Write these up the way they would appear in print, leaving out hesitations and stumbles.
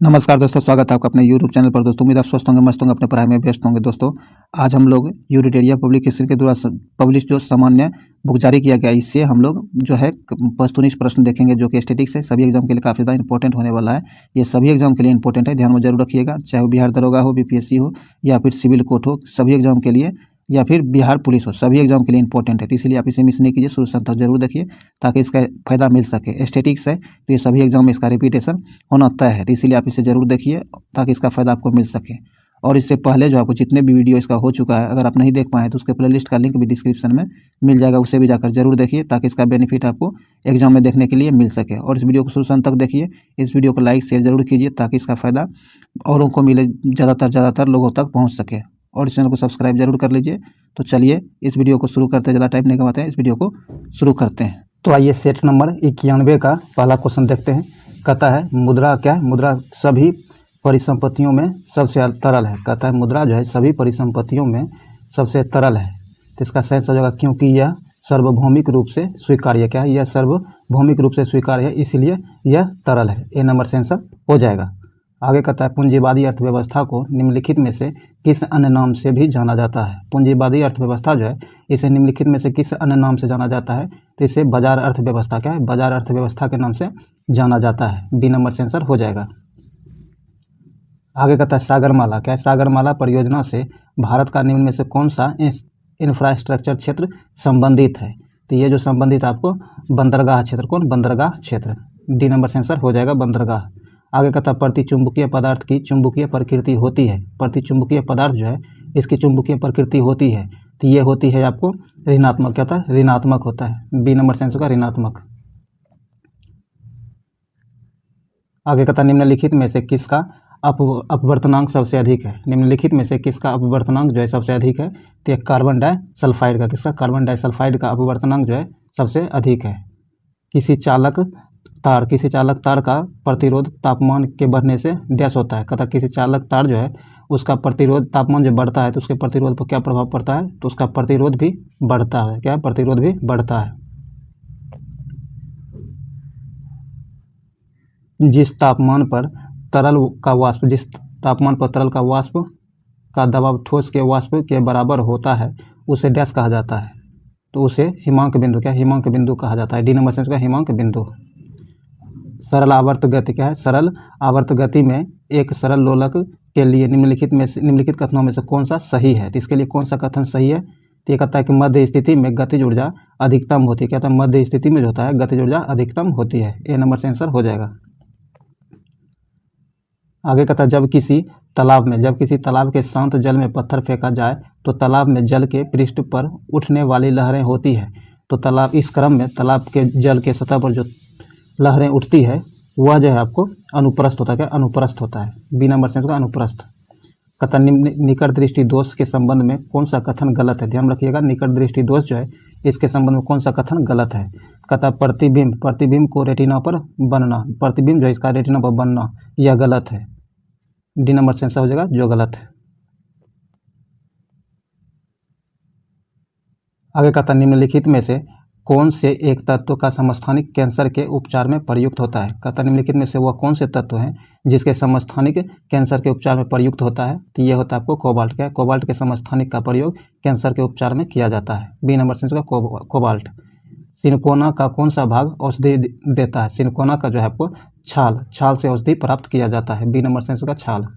नमस्कार दोस्तों, स्वागत है आपका अपने यूट्यूब चैनल पर। दोस्तों उम्मीद आप स्वस्थ होंगे, मस्त होंगे, अपने पढ़ाई में व्यस्त होंगे। दोस्तों आज हम लोग यूरिटेरिया पब्लिक हिस्ट्री के द्वारा पब्लिश जो सामान्य बुक जारी किया गया, इससे हम लोग जो है वस्तुनिष्ठ प्रश्न देखेंगे जो कि स्टैटिक्स है। सभी एग्जाम के लिए काफ़ी ज़्यादा इंपॉर्टेंट होने वाला है। ये सभी एग्जाम के लिए इंपॉर्टेंट है, ध्यान में जरूर रखिएगा। चाहे वो बिहार दरोगा हो, बीपीएससी हो या फिर सिविल कोर्ट हो, सभी एग्जाम के लिए, या फिर बिहार पुलिस हो, सभी एग्जाम के लिए इंपॉर्टेंट है। तो इसलिए आप इसे मिस नहीं कीजिए, शुरू से अंत तक जरूर देखिए ताकि इसका फायदा मिल सके। स्टैटिक्स है तो ये सभी एग्जाम में इसका रिपीटेशन होना तय है, तो इसीलिए आप इसे जरूर देखिए ताकि इसका फायदा आपको मिल सके। और इससे पहले जो आपको जितने भी वीडियो इसका हो चुका है, अगर आप नहीं देख पाए तो उसके प्लेलिस्ट का लिंक भी डिस्क्रिप्शन में मिल जाएगा, उसे भी जाकर जरूर देखिए ताकि इसका बेनिफिट आपको एग्जाम में देखने के लिए मिल सके। और इस वीडियो को शुरू से अंत तक देखिए, इस वीडियो को लाइक शेयर जरूर कीजिए ताकि इसका फायदा औरों को मिले, ज़्यादातर लोगों तक पहुँच सके। और इस चैनल को सब्सक्राइब जरूर कर लीजिए। तो चलिए इस वीडियो को शुरू करते हैं, ज़्यादा टाइम नहीं गंवाते हैं, इस वीडियो को शुरू करते हैं। तो आइए सेट नंबर 91 का पहला क्वेश्चन देखते हैं। कहता है मुद्रा क्या है? मुद्रा सभी परिसंपत्तियों में सबसे तरल है। कहता है मुद्रा जो है सभी परिसंपत्तियों में सबसे तरल है। तो इसका सही हो जाएगा क्योंकि यह सार्वभौमिक रूप से स्वीकार्य। क्या है? यह सार्वभौमिक रूप से स्वीकार्य है, इसलिए यह तरल है। ए नंबर से आंसर हो जाएगा। आगे कहता है पूंजीवादी अर्थव्यवस्था को निम्नलिखित में से किस अन्य नाम से भी जाना जाता है? पूंजीवादी अर्थव्यवस्था जो है इसे निम्नलिखित में से किस अन्य नाम से जाना जाता है? तो इसे बाजार अर्थव्यवस्था, क्या है, बाजार अर्थव्यवस्था के नाम से जाना जाता है। बी नंबर से आंसर हो जाएगा। आगे कहता है सागरमाला, क्या है? सागरमाला परियोजना से भारत का निम्न में से कौन सा इंफ्रास्ट्रक्चर क्षेत्र संबंधित है? तो ये जो संबंधित आपको बंदरगाह क्षेत्र, कौन? बंदरगाह क्षेत्र। डी नंबर से आंसर हो जाएगा बंदरगाह। आगे कहता है प्रतिचुंबकीय पदार्थ की चुंबकीय प्रकृति होती है। प्रतिचुंबकीय पदार्थ जो है इसकी चुंबकीय प्रकृति होती है, तो ये होती है आपको ऋणात्मक। क्या होता है? ऋणात्मक होता है। बी नंबर से आंसर होगा ऋणात्मक। आगे कहता है निम्नलिखित में से किसका अपवर्तनांक सबसे अधिक है? निम्नलिखित में से किसका अपवर्तनांक जो है सबसे अधिक है? तो एक कार्बन डाइसल्फाइड का। किसका? कार्बन डाइसल्फाइड का अपवर्तनांक जो है सबसे अधिक है। किसी चालक तार का प्रतिरोध तापमान के बढ़ने से डैश होता है। कहता किसी चालक तार जो है उसका प्रतिरोध, तापमान जो बढ़ता है तो उसके प्रतिरोध पर क्या प्रभाव पड़ता है? तो उसका प्रतिरोध भी बढ़ता है। क्या? प्रतिरोध भी बढ़ता है। जिस तापमान पर तरल का वाष्प का दबाव ठोस के वाष्प के बराबर होता है उसे डैश कहा जाता है? तो उसे हिमांक बिंदु, क्या? हिमांक बिंदु कहा जाता है। डी नंबर से इसका हिमांक बिंदु। सरल आवर्त गति, क्या है? सरल आवर्त गति में एक सरल लोलक के लिए निम्नलिखित कथनों में से कौन सा सही है? तो इसके लिए कौन सा कथन सही है? तो ये कहता है कि मध्य स्थिति में गतिज ऊर्जा अधिकतम होती है। क्या था? मध्य स्थिति में जो होता है गतिज ऊर्जा अधिकतम होती है। ए नंबर से आंसर हो जाएगा। आगे कहता है जब किसी तालाब के शांत जल में पत्थर फेंका जाए तो तालाब में जल के पृष्ठ पर उठने वाली लहरें होती है। तो इस क्रम में तालाब के जल के सतह पर जो लहरें उठती है वह जो है आपको अनुप्रस्थ होता है। क्या? अनुप्रस्थ होता है। बी नंबर से इसका अनुप्रस्थ। कहता निकट दृष्टि दोष के संबंध में कौन सा कथन गलत है? ध्यान रखिएगा, निकट दृष्टि दोष जो है इसके संबंध में कौन सा कथन गलत है? कहता प्रतिबिंब को रेटिना पर बनना, प्रतिबिंब जो है इसका रेटिना पर बनना, यह गलत है। डी नंबर से आंसर हो जाएगा जो गलत है। आगे कहता निम्नलिखित में से कौन से एक तत्व का समस्थानिक कैंसर के उपचार में प्रयुक्त होता है? कहता निम्नलिखित में से वह कौन से तत्व हैं जिसके समस्थानिक कैंसर के उपचार में प्रयुक्त होता है? तो ये होता है आपको कोबाल्ट। क्या? कोबाल्ट के समस्थानिक का प्रयोग कैंसर के उपचार में किया जाता है। बी नंबर से इसका कोबाल्ट। सिनकोना का कौन सा भाग औषधि देता है? सिनकोना का जो है आपको छाल से औषधि प्राप्त किया जाता है। बी नंबर से इसका छाल।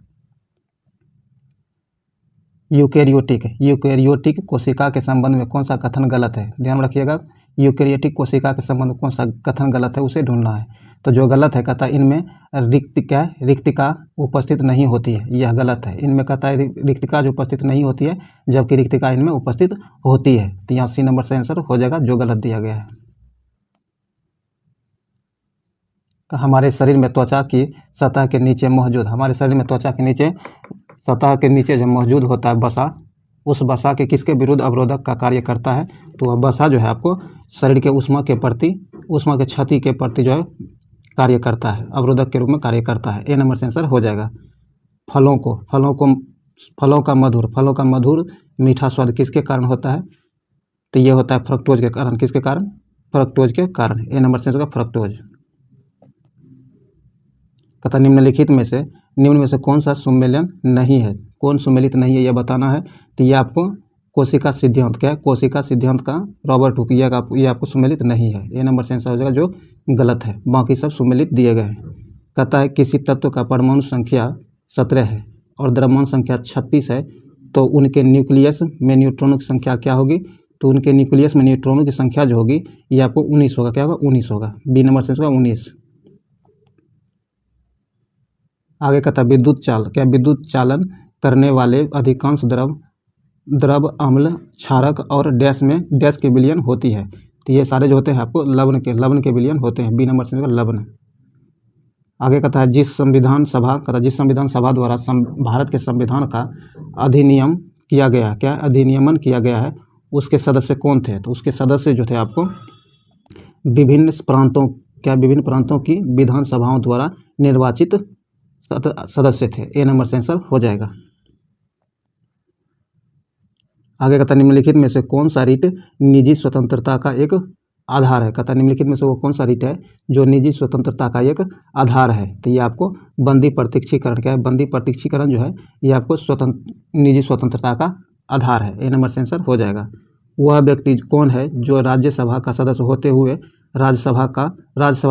यूकेरियोटिक कोशिका के संबंध में कौन सा कथन गलत है? ध्यान रखिएगा, यूकेरियोटिक कोशिका के संबंध में कौन सा कथन गलत है उसे ढूंढना है। तो जो गलत है कहता है इनमें रिक्तिका उपस्थित नहीं होती है, यह गलत है। इनमें कहता है रिक्तिका जो उपस्थित नहीं होती है जबकि रिक्तिका इनमें उपस्थित होती है। तो यहाँ सी नंबर से आंसर हो जाएगा जो गलत दिया गया है। हमारे शरीर में त्वचा की सतह के नीचे मौजूद, हमारे शरीर में त्वचा के नीचे सतह के नीचे जो मौजूद होता है वसा, उस वसा के किसके विरुद्ध अवरोधक का कार्य करता है? तो वह वसा जो है आपको शरीर के ऊष्मा के क्षति के प्रति जो है कार्य करता है, अवरोधक के रूप में कार्य करता है। ए नंबर से आंसर हो जाएगा। फलों का मधुर मीठा स्वाद किसके कारण होता है? तो ये होता है फ्रक्टोज के कारण। किसके कारण? फ्रक्टोज के कारण। ए नंबर से आंसर होगा फ्रक्टोज। कहता निम्नलिखित में से कौन सा सुमेलन नहीं है, कौन सुमेलित नहीं है यह बताना है। तो ये आपको कोशिका सिद्धांत, क्या है, कोशिका सिद्धांत का रॉबर्ट हुक, ये आपको सुमेलित नहीं है। ए नंबर से आंसर हो जाएगा जो गलत है, बाकी सब सुमेलित दिए गए हैं। कहता है किसी तत्व का परमाणु संख्या 17 है और द्रव्यमान संख्या 36 है, तो उनके न्यूक्लियस में न्यूट्रॉनों की संख्या क्या होगी। तो उनके न्यूक्लियस में न्यूट्रॉनों की संख्या जो होगी ये आपको 19 होगा। क्या होगा, 19 होगा। बी नंबर से होगा 19। आगे कहता है विद्युत चाल, क्या विद्युत चालन करने वाले अधिकांश द्रव अम्ल, क्षारक और डैश के विलयन होती है। तो ये सारे जो होते हैं आपको लवण के विलयन होते हैं। बी नंबर से होगा लवण। आगे कहता है जिस संविधान सभा द्वारा भारत के संविधान का अधिनियम किया गया, क्या अधिनियमन किया गया है, उसके सदस्य कौन थे। तो उसके सदस्य जो थे आपको विभिन्न प्रांतों की विधानसभाओं द्वारा निर्वाचित सदस्य थे। ए नंबर से आंसर हो जाएगा। आगे कहता निम्नलिखित में से कौन सा रीट निजी स्वतंत्रता का एक आधार है। कहता निम्नलिखित में से वो कौन सा रीट है जो निजी स्वतंत्रता का एक आधार है। तो ये आपको बंदी प्रत्यक्षीकरण, क्या है, बंदी प्रत्यक्षीकरण जो है ये आपको निजी स्वतंत्रता का आधार है। ए नंबर से आंसर हो जाएगा। वह व्यक्ति कौन है जो राज्यसभा का सदस्य होते हुए राज्यसभा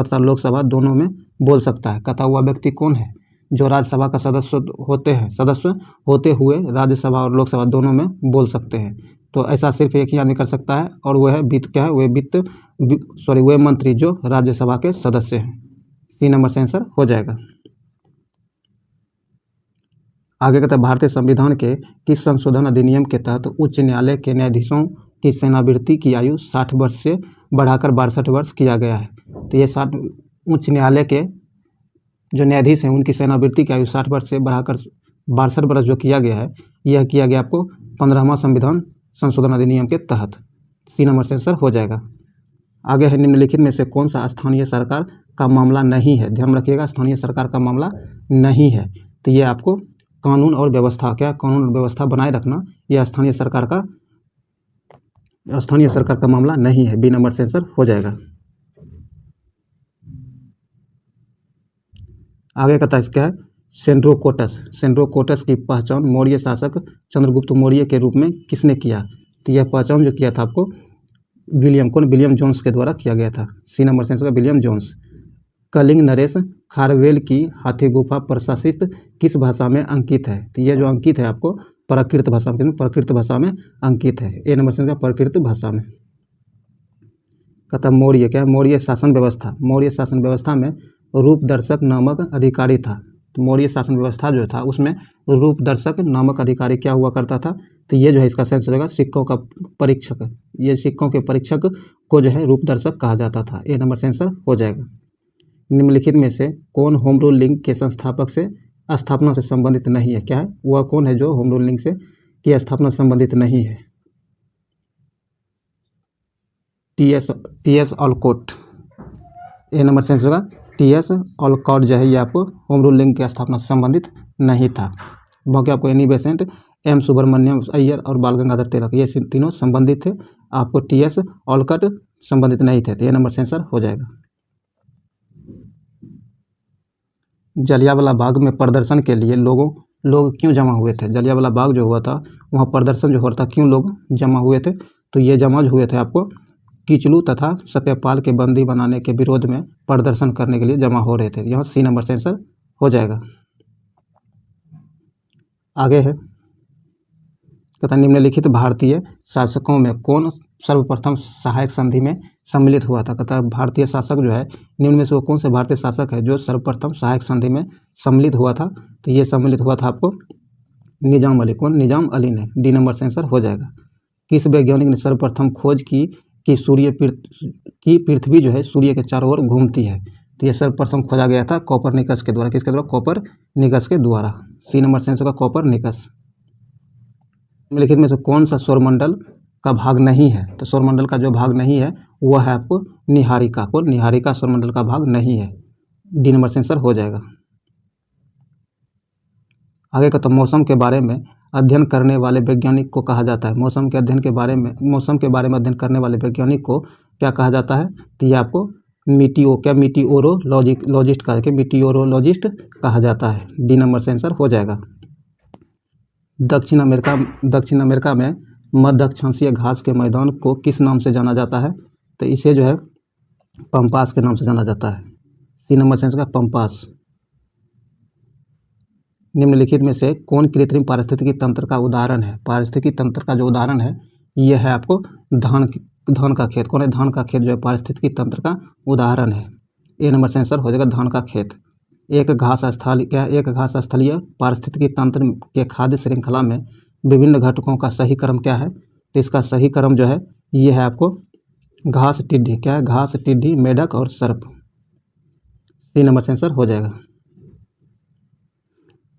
तथा लोकसभा दोनों में बोल सकता है। कहता वह व्यक्ति कौन है जो राज्यसभा का सदस्य होते हुए राज्यसभा और लोकसभा दोनों में बोल सकते हैं। तो ऐसा सिर्फ एक ही आदमी कर सकता है और वह है वह मंत्री जो राज्यसभा के सदस्य हैं। सी नंबर से आंसर हो जाएगा। आगे कहता है भारतीय संविधान के किस संशोधन अधिनियम के तहत उच्च न्यायालय के न्यायाधीशों की सेवानिवृत्ति की आयु 60 वर्ष से बढ़ाकर 62 वर्ष किया गया है। तो ये 60 उच्च न्यायालय के जो न्यायाधीश हैं उनकी सेवानिवृत्ति की आयु 60 वर्ष से बढ़ाकर 62 वर्ष जो किया गया है, यह किया गया आपको 15वां संविधान संशोधन अधिनियम के तहत। सी नंबर से आंसर हो जाएगा। आगे है निम्नलिखित में से कौन सा स्थानीय सरकार का मामला नहीं है। ध्यान रखिएगा, स्थानीय सरकार का मामला नहीं है। तो ये आपको कानून और व्यवस्था बनाए रखना, यह स्थानीय सरकार का मामला नहीं है। बी नंबर से आंसर हो जाएगा। आगे कहता है क्या है, सेंड्रोकोटस की पहचान मौर्य शासक चंद्रगुप्त मौर्य के रूप में किसने किया। तो यह पहचान जो किया था आपको विलियम जोन्स के द्वारा किया गया था। सी नंबर से आंसर विलियम जोन्स। कलिंग नरेश खारवेल की हाथी गुफा प्रशासित किस भाषा में अंकित है। तो यह जो अंकित है आपको प्राकृत भाषा में अंकित है। ए नंबर से प्राकृत भाषा में। कहता मौर्य, क्या है, मौर्य शासन व्यवस्था में रूपदर्शक नामक अधिकारी था। तो मौर्य शासन व्यवस्था जो था उसमें रूपदर्शक नामक अधिकारी क्या हुआ करता था। तो ये जो है इसका सेंस हो जाएगा सिक्कों का परीक्षक। ये सिक्कों के परीक्षक को जो है रूपदर्शक कहा जाता था। ए नंबर से आंसर हो जाएगा। निम्नलिखित में से कौन होम रूल लीग के संस्थापक से स्थापना से संबंधित नहीं है। क्या है, वह कौन है जो होम रूल लीग से की स्थापना संबंधित नहीं है। टी.एस. ऑलकॉट। ए नंबर से आंसर होगा टी.एस. ऑलकॉट जो है ये आपको होम रूल लीग की स्थापना से संबंधित नहीं था। बाकी आपको Annie Besant, M Subramania Iyer और बाल गंगाधर तिलक ये तीनों संबंधित थे। आपको टी.एस. ऑलकॉट संबंधित नहीं थे। तो ए नंबर से आंसर हो जाएगा। जलियांवाला बाग में प्रदर्शन के लिए लोग क्यों जमा हुए थे। जलियांवाला बाग जो हुआ था वहाँ प्रदर्शन जो हो रहा था, क्यों लोग जमा हुए थे। तो ये जमा हुए थे आपको किचलू तथा सत्यपाल के बंदी बनाने के विरोध में प्रदर्शन करने के लिए जमा हो रहे थे। यहाँ सी नंबर से आंसर हो जाएगा। आगे है तथा निम्नलिखित भारतीय शासकों में कौन सर्वप्रथम सहायक संधि में सम्मिलित हुआ था। कहता भारतीय शासक जो है निम्न में से वो कौन से भारतीय शासक है जो सर्वप्रथम सहायक संधि में सम्मिलित हुआ था। तो ये सम्मिलित हुआ था आपको निजाम अली। कौन, निजाम अली ने। डी नंबर से आंसर हो जाएगा। किस वैज्ञानिक ने सर्वप्रथम खोज की कि पृथ्वी जो है सूर्य के चारों ओर घूमती है। तो ये सर्वप्रथम खोजा गया था कोपरनिकस के द्वारा। किसके द्वारा, कोपरनिकस के द्वारा। सी नंबर से आंसर होगा कोपरनिकस। निम्नलिखित में से कौन सा सौरमंडल का भाग नहीं है। तो सौरमंडल का जो भाग नहीं है वह है आपको निहारिका। को निहारिका सौरमंडल का भाग नहीं है। डी नंबर से आंसर हो जाएगा। आगे का तो मौसम के बारे में अध्ययन करने वाले वैज्ञानिक को कहा जाता है। मौसम के बारे में अध्ययन करने वाले वैज्ञानिक को क्या कहा जाता है। तो ये आपको मीटियोरोलॉजिस्ट कहा जाता है। डी नंबर से आंसर हो जाएगा। दक्षिण अमेरिका में मध्य अक्षांशीय घास के मैदान को किस नाम से जाना जाता है? तो इसे जो है पंपास के नाम से जाना जाता है। सी नंबर से आंसर पंपास। निम्नलिखित में से कौन कृत्रिम पारिस्थितिकी तंत्र का उदाहरण है? पारिस्थितिकी तंत्र का जो उदाहरण है ये है आपको धान का खेत। कौन है? धान का खेत जो है पारिस्थितिकी तंत्र का उदाहरण है। ए नंबर से आंसर हो जाएगा धान का खेत। एक घास स्थलीय पारिस्थितिकी तंत्र के खाद्य श्रृंखला में विभिन्न घटकों का सही क्रम क्या है? तो इसका सही क्रम जो है ये है आपको घास, टिड्डी, क्या है? घास, टिड्डी, मेढक और सर्प। सी नंबर से आंसर हो जाएगा।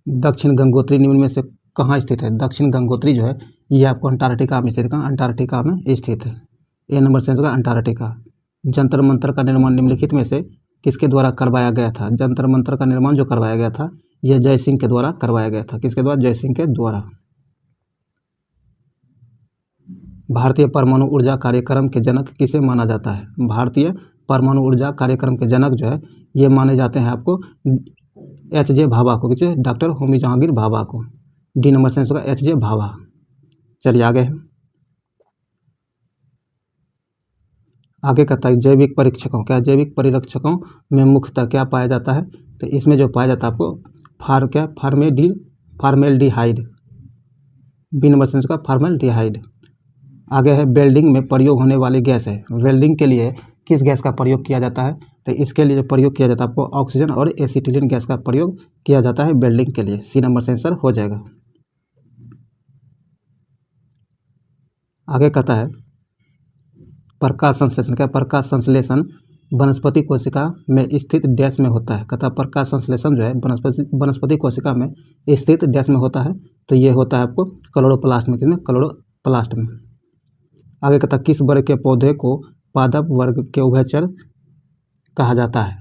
दक्षिण गंगोत्री निम्न में से कहाँ स्थित है? दक्षिण गंगोत्री जो है ये आपको अंटार्कटिका में स्थित है। अंटार्कटिका में स्थित है। ए नंबर से आंसर अंटार्कटिका। जंतर मंतर का निर्माण निम्नलिखित में से किसके द्वारा करवाया गया था? जंतर मंतर का निर्माण जो करवाया गया था यह जय सिंह के द्वारा करवाया गया था। किसके द्वारा? जय सिंह के द्वारा। भारतीय परमाणु ऊर्जा कार्यक्रम के जनक किसे माना जाता है? भारतीय परमाणु ऊर्जा कार्यक्रम के जनक जो है ये माने जाते हैं आपको एच.जे. भाभा को। किसे? डॉक्टर होमी जहांगीर भाभा को। डी नंबर से आंसर एच.जे. भाभा। चलिए आगे कहता है जैविक परीक्षकों, क्या जैविक परीक्षकों में मुख्यतः क्या पाया जाता है? तो इसमें जो पाया जाता है आपको फार्मेल्डिहाइड। बी नंबर से फार्मेल्डिहाइड। आगे है वेल्डिंग में प्रयोग होने वाली गैस है। वेल्डिंग के लिए किस गैस का प्रयोग किया जाता है? तो इसके लिए प्रयोग किया जाता है आपको ऑक्सीजन और एसिटिलीन गैस का प्रयोग किया जाता है वेल्डिंग के लिए। सी नंबर से आंसर हो जाएगा। आगे कहता है प्रकाश संश्लेषण, क्या? प्रकाश संश्लेषण वनस्पति कोशिका में स्थित डैश में होता है। कहता है प्रकाश संश्लेषण जो है वनस्पति कोशिका में स्थित डैश में होता है। तो ये होता है आपको क्लोरोप्लास्ट में। किसमें? क्लोरोप्लास्ट में। आगे कहता है किस वर्ग के पौधे को पादप वर्ग के उभयचर कहा जाता है?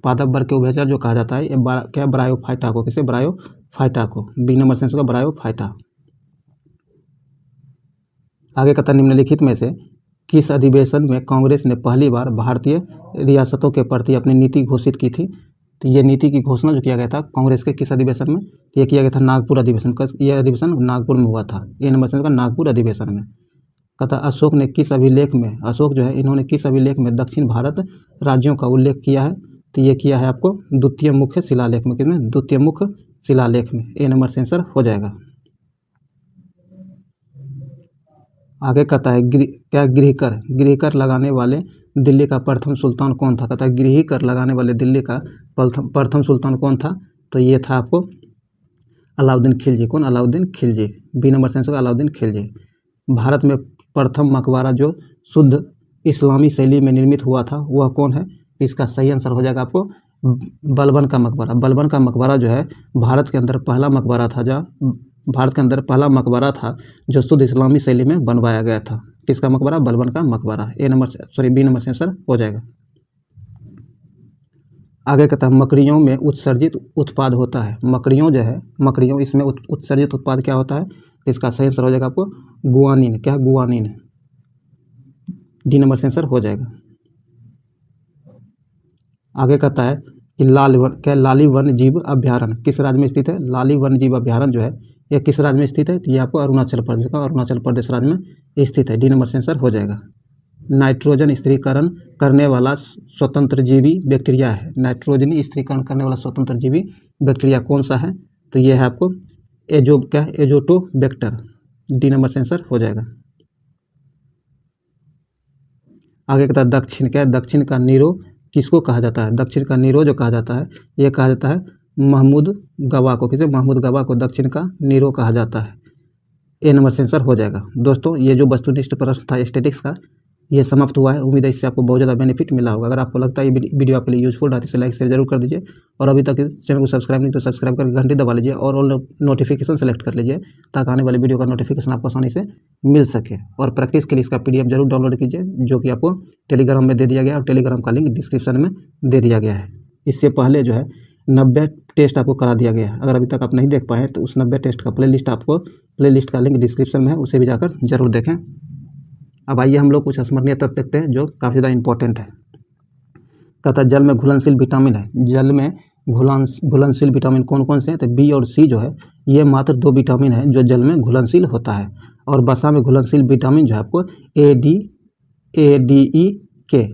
पादप वर्ग के उभयचर जो कहा जाता है क्या? ब्रायोफाइटा को। किसे? ब्रायोफाइटा को। बी नंबर से आंसर ब्रायोफाइटा। आगे कहता है निम्नलिखित में से किस अधिवेशन में कांग्रेस ने पहली बार भारतीय रियासतों के प्रति अपनी नीति घोषित की थी? तो ये नीति की घोषणा जो किया गया था कांग्रेस के किस अधिवेशन में? ये किया गया था नागपुर अधिवेशन। यह अधिवेशन नागपुर में हुआ था। ए नंबर से नागपुर अधिवेशन में। कहता अशोक जो है इन्होंने किस अभिलेख में दक्षिण भारत राज्यों का उल्लेख किया है? तो ये किया है आपको द्वितीय मुख्य शिलालेख में। किसमें? द्वितीय मुख्य शिलालेख में। ए नंबर से आंसर हो जाएगा। आगे कहता है गृह कर लगाने वाले दिल्ली का प्रथम सुल्तान कौन था? कहता है गृह कर लगाने वाले दिल्ली का प्रथम सुल्तान कौन था? तो ये था आपको अलाउद्दीन खिलजी। कौन? अलाउद्दीन खिलजी। बी नंबर से आंसर अलाउद्दीन खिलजी। भारत में प्रथम मकबरा जो शुद्ध इस्लामी शैली में निर्मित हुआ था वह कौन है? इसका सही आंसर हो जाएगा आपको बलबन का मकबरा। बलबन का मकबरा जो है भारत के अंदर पहला मकबरा था जो शुद्ध इस्लामी शैली में बनवाया गया था। किसका मकबरा? बलबन का मकबरा। बी नंबर से आंसर हो जाएगा। आगे कहता है मकड़ियों में उत्सर्जित उत्पाद होता है। मकड़ियों इसमें उत्सर्जित उत्पाद क्या होता है? इसका सही आंसर हो जाएगा आपको गुआनिन। क्या? गुआनिन। डी नंबर से आंसर हो जाएगा। आगे कहता है कि लाली वन्य जीव अभ्यारण्य किस राज्य में स्थित है? लाली वन्य जीव अभ्यारण्य जो है ये किस राज्य में स्थित है? तो ये आपको अरुणाचल प्रदेश राज्य में स्थित है। डी नंबर से आंसर हो जाएगा। नाइट्रोजन स्थिरीकरण करने वाला स्वतंत्र जीवी बैक्टीरिया है। नाइट्रोजन स्थिरीकरण करने वाला स्वतंत्र जीवी बैक्टीरिया कौन सा है? तो ये है आपको एजोटोबैक्टर। डी नंबर से आंसर हो जाएगा। आगे कहता है दक्षिण का नीरो किसको कहा जाता है? दक्षिण का नीरो जो कहा जाता है ये कहा जाता है महमूद गवा को। किसे? महमूद गवा को दक्षिण का नीरो कहा जाता है। ए नंबर से आंसर हो जाएगा। दोस्तों ये जो वस्तुनिष्ठ प्रश्न था स्टैटिक्स का ये समाप्त हुआ है। उम्मीद है इससे आपको बहुत ज़्यादा बेनिफिट मिला होगा। अगर आपको लगता है ये वीडियो आपके लिए यूजफुल रहा तो इसे लाइक शेयर जरूर कर दीजिए और अभी तक चैनल को सब्सक्राइब नहीं तो सब्सक्राइब करके घंटी दबा लीजिए और ऑल नोटिफिकेशन सेलेक्ट कर लीजिए ताकि आने वाली वीडियो का नोटिफिकेशन आपको आसानी से मिल सके। और प्रैक्टिस के लिए इसका PDF जरूर डाउनलोड कीजिए जो कि आपको टेलीग्राम में दे दिया गया है और टेलीग्राम का लिंक डिस्क्रिप्शन में दे दिया गया है। इससे पहले जो है 90 टेस्ट आपको करा दिया गया है। अगर अभी तक आप नहीं देख पाए हैं तो उस 90 टेस्ट का प्लेलिस्ट का लिंक डिस्क्रिप्शन में है, उसे भी जाकर जरूर देखें। अब आइए हम लोग कुछ स्मरणीय तथ्य देखते हैं जो काफ़ी ज़्यादा इंपॉर्टेंट है। कहता है जल में घुलनशील विटामिन है। जल में घुलनशील विटामिन कौन कौन से हैं? तो बी और सी जो है ये मात्र 2 विटामिन है जो जल में घुलनशील होता है। और वसा में घुलनशील विटामिन जो है आपको ADE-K,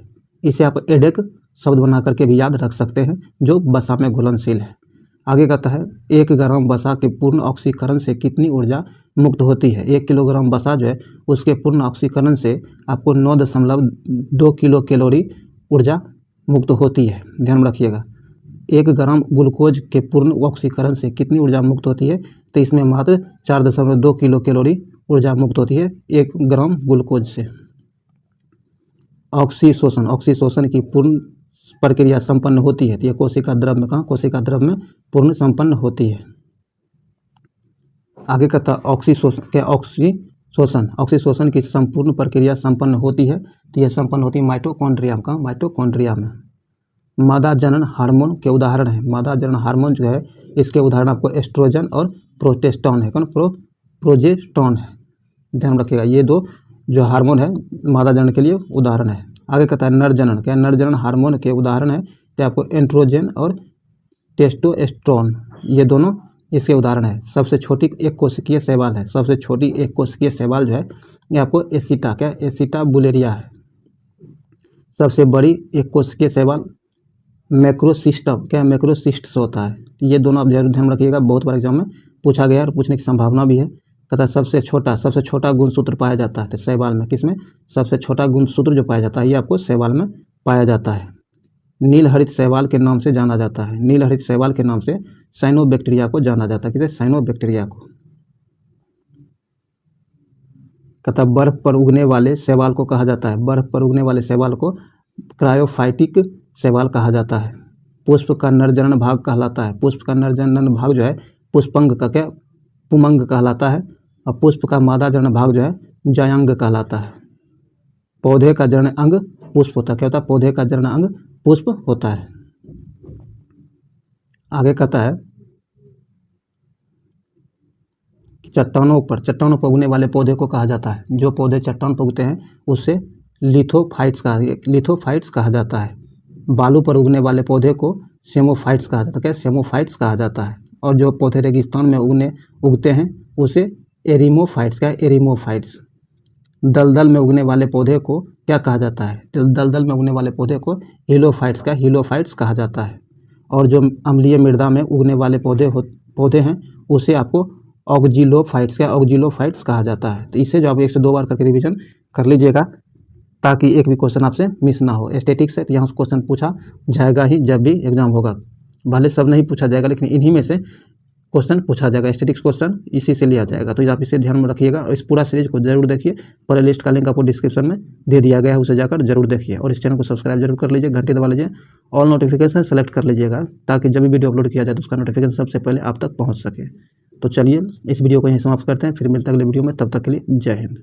इसे आप एडेक शब्द बना करके भी याद रख सकते हैं, जो वसा में घुलनशील है। आगे कहता है 1 ग्राम वसा के पूर्ण ऑक्सीकरण से कितनी ऊर्जा मुक्त होती है? 1 किलोग्राम वसा जो है उसके पूर्ण ऑक्सीकरण से आपको 9.2 किलो कैलोरी ऊर्जा मुक्त होती है। ध्यान रखिएगा, 1 ग्राम ग्लूकोज के पूर्ण ऑक्सीकरण से कितनी ऊर्जा मुक्त होती है? तो इसमें मात्र 4.2 किलो कैलोरी ऊर्जा मुक्त होती है 1 ग्राम ग्लूकोज से। ऑक्सीशोषण की पूर्ण प्रक्रिया संपन्न होती है तो ये कोशिका द्रव में कहाँ? कोशिका द्रव में पूर्ण संपन्न होती है। आगे कहता ऑक्सीशोषण की संपूर्ण प्रक्रिया संपन्न होती है तो यह संपन्न होती है माइटोकॉन्ड्रिया में। कहाँ? माइटोकॉन्ड्रिया में। मादा जनन हार्मोन के उदाहरण है। मादा जनन हार्मोन जो है इसके उदाहरण आपको एस्ट्रोजन और प्रोजेस्टेरॉन है। कौन? प्रोजेस्टेरॉन है। ध्यान रखिएगा, ये 2 जो हार्मोन है मादा जनन के लिए उदाहरण है। आगे कहता है नर जनन। क्या? नर जनन हार्मोन के उदाहरण है तो आपको एंड्रोजन और टेस्टोस्टेरोन, ये दोनों इसके उदाहरण है। सबसे छोटी एक कोशिकीय शैवाल है। सबसे छोटी एक कोशिकीय शैवाल जो है ये आपको एसिटा, क्या? एसिटा बुलेरिया है। सबसे बड़ी एक कोशिकीय शैवाल मैक्रोसिस्टम, क्या? मैक्रोसिस्ट्स होता है। ये दोनों आप जरूर ध्यान रखिएगा, बहुत बार एग्जाम में पूछा गया और पूछने की संभावना भी है। कहता है सबसे छोटा गुणसूत्र पाया जाता है तो शैवाल में। किसमें? सबसे छोटा गुणसूत्र जो पाया जाता है ये आपको शैवाल में पाया जाता है। नीलहरित शैवाल के नाम से जाना जाता है। नीलहरित शैवाल के नाम से साइनोबैक्टीरिया को जाना जाता है। किसे? साइनोबैक्टीरिया को। कहता बर्फ पर उगने वाले शैवाल को कहा जाता है। बर्फ पर उगने वाले शैवाल को क्रायोफाइटिक शैवाल कहा जाता है। पुष्प का नरजनन भाग कहलाता है। पुष्प का नरजनन भाग जो है पुष्पंग का, क्या? पुमंग कहलाता है। और पुष्प का मादा जनन भाग जो है जायांग कहलाता है। पौधे का जनन अंग पुष्प होता है। क्या होता है? पौधे का जनन अंग पुष्प होता है। आगे कहता है चट्टानों पर उगने वाले पौधे को कहा जाता है। जो पौधे चट्टान पर उगते हैं उससे लिथोफाइट्स कहा जाता है। बालू पर उगने वाले पौधे को सेमोफाइट्स कहा जाता है। क्या? सेमोफाइट्स कहा जाता है। और जो पौधे रेगिस्तान में उगते हैं उसे एरिमोफाइट्स, क्या? एरिमोफाइट्स। दलदल में उगने वाले पौधे को क्या कहा जाता है? दलदल में उगने वाले पौधे को हिलोफाइट्स, क्या? हिलोफाइट्स कहा जाता है। और जो अम्लीय मृदा में उगने वाले पौधे हैं उसे आपको ऑक्जिलोफाइट्स, क्या? ऑक्जिलोफाइट्स कहा जाता है। तो इससे जो आप 1 से 2 बार करके रिवीजन कर लीजिएगा ताकि एक भी क्वेश्चन आपसे मिस ना हो। स्टैटिक्स है तो यहाँ से क्वेश्चन पूछा जाएगा ही जब भी एग्जाम होगा। भले सब नहीं पूछा जाएगा लेकिन इन्हीं में से क्वेश्चन पूछा जाएगा। स्टैटिक्स क्वेश्चन इसी से लिया जाएगा, तो आप इसे ध्यान में रखिएगा। और इस पूरा सीरीज को जरूर देखिए। प्ले लिस्ट का लिंक आपको डिस्क्रिप्शन में दे दिया गया है, उसे जाकर जरूर देखिए। और इस चैनल को सब्सक्राइब जरूर कर लीजिए, घंटी दबा लीजिए, ऑल नोटिफिकेशन सेलेक्ट कर लीजिएगा ताकि जब भी वीडियो अपलोड किया जाए तो उसका नोटिफिकेशन सबसे पहले आप तक पहुँच सके। तो चलिए इस वीडियो को यहीं समाप्त करते हैं, फिर मिलते हैं अगले वीडियो में। तब तक के लिए जय हिंद।